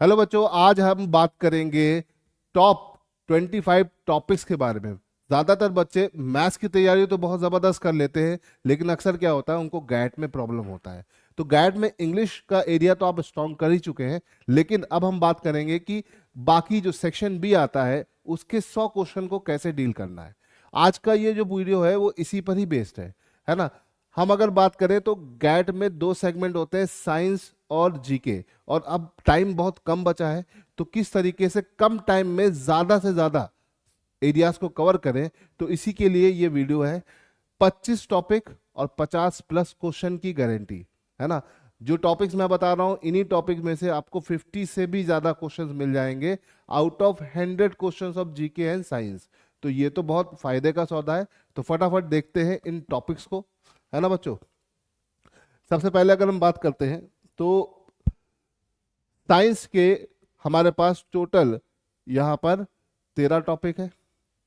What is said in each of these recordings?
Hello बच्चों, आज हम बात करेंगे टॉप 25 टॉपिक्स के बारे में। ज़्यादातर बच्चे मैथ्स की तैयारी तो बहुत ज़बरदस्त कर लेते हैं, लेकिन अक्सर क्या होता है, उनको गैट में प्रॉब्लम होता है। तो गैट में इंग्लिश का एरिया तो आप स्ट्रॉन्ग कर ही चुके हैं, लेकिन अब हम बात करेंगे कि बाकी जो सेक्शन बी आता है उसके 100 क्वेश्चन को कैसे डील करना है। आज का ये जो वीडियो है वो इसी पर ही बेस्ड है ना। हम अगर बात करें तो गैट में दो सेगमेंट होते हैं, साइंस और जीके। और अब टाइम बहुत कम बचा है, तो किस तरीके से कम टाइम में ज्यादा से ज्यादा एरियाज को कवर करें, तो इसी के लिए ये वीडियो है। 25 टॉपिक और 50 प्लस क्वेश्चन की गारंटी है ना। जो टॉपिक्स मैं बता रहा हूं, इन्हीं टॉपिक में से आपको 50 से भी ज्यादा क्वेश्चंस मिल जाएंगे out of 100 questions of GK and science. तो ये तो बहुत फायदे का सौदा है। तो फटाफट देखते हैं इन टॉपिक्स को, है ना बच्चों। सबसे पहले अगर हम बात करते हैं तो साइंस के हमारे पास टोटल यहाँ पर 13 टॉपिक है,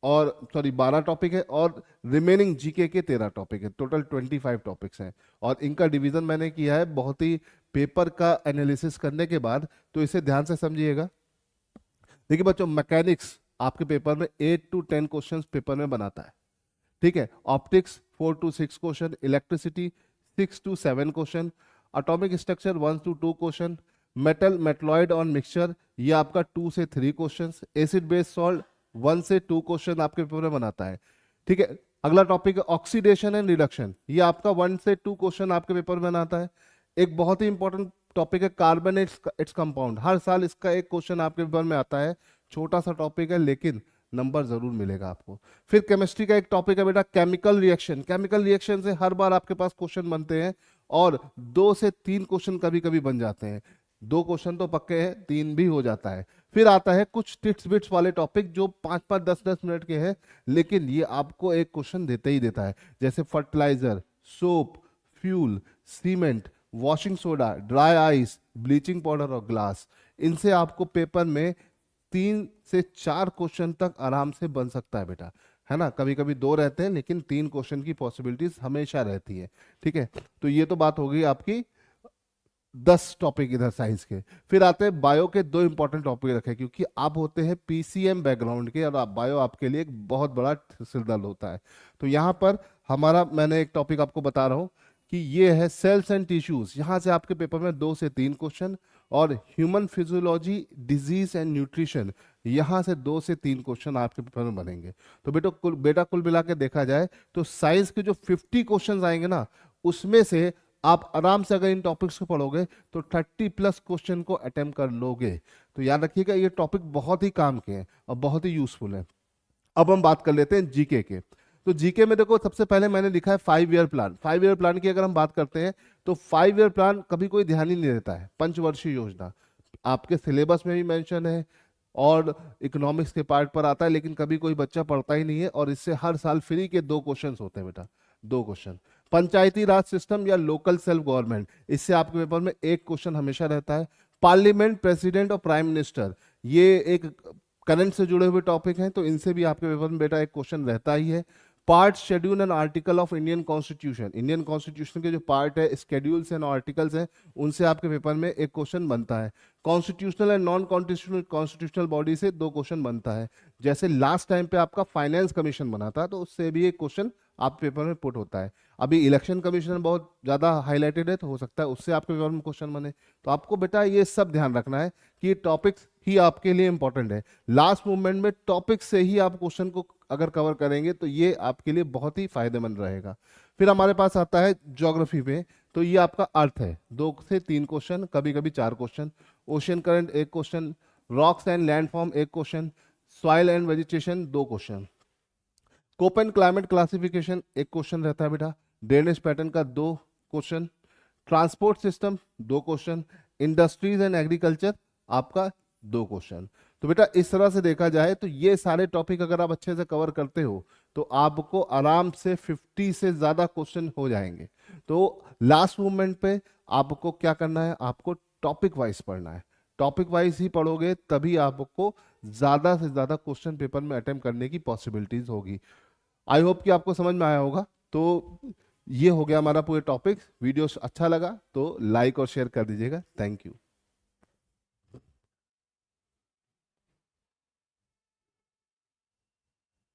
और सॉरी 12 टॉपिक है, और रिमेनिंग जीके के 13 टॉपिक है। टोटल 25 टॉपिक्स हैं, और इनका डिवीजन मैंने किया है बहुत ही पेपर का एनालिसिस करने के बाद। तो इसे ध्यान से समझिएगा। देखिए बच्चों, मैकेनिक्स आपके पेपर में 8 to 10 क्वेश्चंस पेपर में बनाता है, ठीक है। Optics 4 to 6 question, electricity 6 to 7 question, atomic structure 1 to 2 question, metal metalloid और मिक्सचर ये आपका 2 से 3 क्वेश्चन, एसिड बेस सॉल्ट 1 से 2 क्वेश्चन आपके पेपर में बनाता है, ठीक है। अगला टॉपिक है ऑक्सीडेशन एंड रिडक्शन, ये आपका 1 से 2 क्वेश्चन आपके पेपर में बनाता है। एक बहुत ही इंपॉर्टेंट टॉपिक है कार्बन इट्स कंपाउंड, हर साल इसका एक क्वेश्चन आपके पेपर में आता है। छोटा सा टॉपिक है लेकिन नंबर जरूर मिलेगा आपको। फिर केमिस्ट्री का एक टॉपिक है बेटा केमिकल रिएक्शन। केमिकल रिएक्शन से हर बार आपके पास क्वेश्चन बनते हैं, और 2 से 3 क्वेश्चन कभी कभी बन जाते हैं। 2 क्वेश्चन तो पक्के हैं, 3 भी हो जाता है। फिर आता है कुछ टिप्स बिट्स वाले टॉपिक जो 5-5 10-10 मिनट के हैं, लेकिन ये आपको एक क्वेश्चन देते ही देता है। जैसे fertilizer, soap, fuel, cement, washing soda, dry ice, bleaching powder और ग्लास। इनसे आपको पेपर में 3 से 4 क्वेश्चन तक आराम से बन सकता है बेटा, है ना। कभी कभी 2 रहते हैं, लेकिन 3 क्वेश्चन की पॉसिबिलिटीज हमेशा रहती है, ठीक है। तो ये तो बात हो गई आपकी 10 टॉपिक इधर साइंस के। फिर आते हैं बायो के 2 इंपॉर्टेंट टॉपिक रखे, क्योंकि आप होते हैं पीसीएम बैकग्राउंड के, और बायो आपके लिए एक बहुत बड़ा सिरदर्द होता है। तो यहाँ पर हमारा मैंने एक टॉपिक आपको बता रहा हूँ कि ये है सेल्स एंड टिश्यूज। यहाँ से आपके पेपर में 2 से 3 क्वेश्चन, और human physiology, disease and nutrition, यहाँ से 2 से 3 क्वेश्चन आपके पेपर में बनेंगे। तो बेटा कुल मिला के देखा जाए तो साइंस के जो 50 क्वेश्चन आएंगे ना, उसमें से आप आराम से अगर इन टॉपिक्स को पढ़ोगे तो 30 प्लस क्वेश्चन को अटेम्प्ट कर लोगे। तो याद रखिएगा, ये टॉपिक बहुत ही काम के हैं और बहुत ही यूजफुल है। अब हम बात कर लेते हैं जीके के। तो जीके में देखो, सबसे पहले मैंने लिखा है 5 ईयर प्लान। 5 ईयर प्लान की अगर हम बात करते हैं तो 5 ईयर प्लान कभी कोई ध्यान ही नहीं देता है। पंचवर्षीय योजना आपके सिलेबस में भी मेंशन है, और इकोनॉमिक्स के पार्ट पर आता है, लेकिन कभी कोई बच्चा पढ़ता ही नहीं है। और इससे हर साल फ्री के 2 क्वेश्चन होते हैं बेटा, 2 क्वेश्चन। पंचायती राज सिस्टम या लोकल सेल्फ गवर्नमेंट, इससे आपके पेपर में 1 क्वेश्चन हमेशा रहता है। पार्लियामेंट, प्रेसिडेंट और प्राइम मिनिस्टर, ये एक करंट से जुड़े हुए टॉपिक हैं, तो इनसे भी आपके पेपर में बेटा 1 क्वेश्चन रहता ही है। Part, schedule and article of Indian constitution, Indian constitution के जो पार्ट है, स्केड्यूल्स एंड आर्टिकल्स हैं, उनसे आपके पेपर में 1 क्वेश्चन बनता है। Constitutional and non constitutional body से 2 क्वेश्चन बनता है। जैसे लास्ट टाइम पे आपका फाइनेंस कमीशन बना था, तो उससे भी 1 क्वेश्चन आप पेपर में पुट होता है। अभी इलेक्शन कमीशन बहुत ज्यादा हाईलाइटेड है, तो हो सकता है उससे आपके पेपर में क्वेश्चन बने। तो आपको बेटा ये सब ध्यान रखना है कि ये टॉपिक्स ही आपके लिए इंपॉर्टेंट है। लास्ट मूवमेंट में टॉपिक से ही आप क्वेश्चन को अगर कवर करेंगे तो ये आपके लिए बहुत ही फायदेमंद रहेगा। फिर हमारे पास आता है ज्योग्राफी में, तो ये आपका अर्थ है, 2 से 3 क्वेश्चन, कभी कभी 4 question. Ocean current 1 question, rocks and landform 1 question, soil and vegetation 2 question. Koppen climate classification 1 question रहता है बेटा। ड्रेनेज पैटर्न का 2 question. Transport system 2 question. Industries and agriculture आपका 2 क्वेश्चन। तो बेटा इस तरह से देखा जाए तो ये सारे टॉपिक अगर आप अच्छे से कवर करते हो तो आपको आराम से 50 से ज्यादा क्वेश्चन हो जाएंगे। तो लास्ट मूवमेंट पे आपको क्या करना है, आपको टॉपिक वाइज पढ़ना है। टॉपिक वाइज ही पढ़ोगे तभी आपको ज्यादा से ज्यादा क्वेश्चन पेपर में अटेम्प्ट करने की पॉसिबिलिटीज होगी। आई होप कि आपको समझ में आया होगा। तो ये हो गया हमारा पूरे टॉपिक। वीडियो अच्छा लगा तो लाइक और शेयर कर दीजिएगा। Thank you.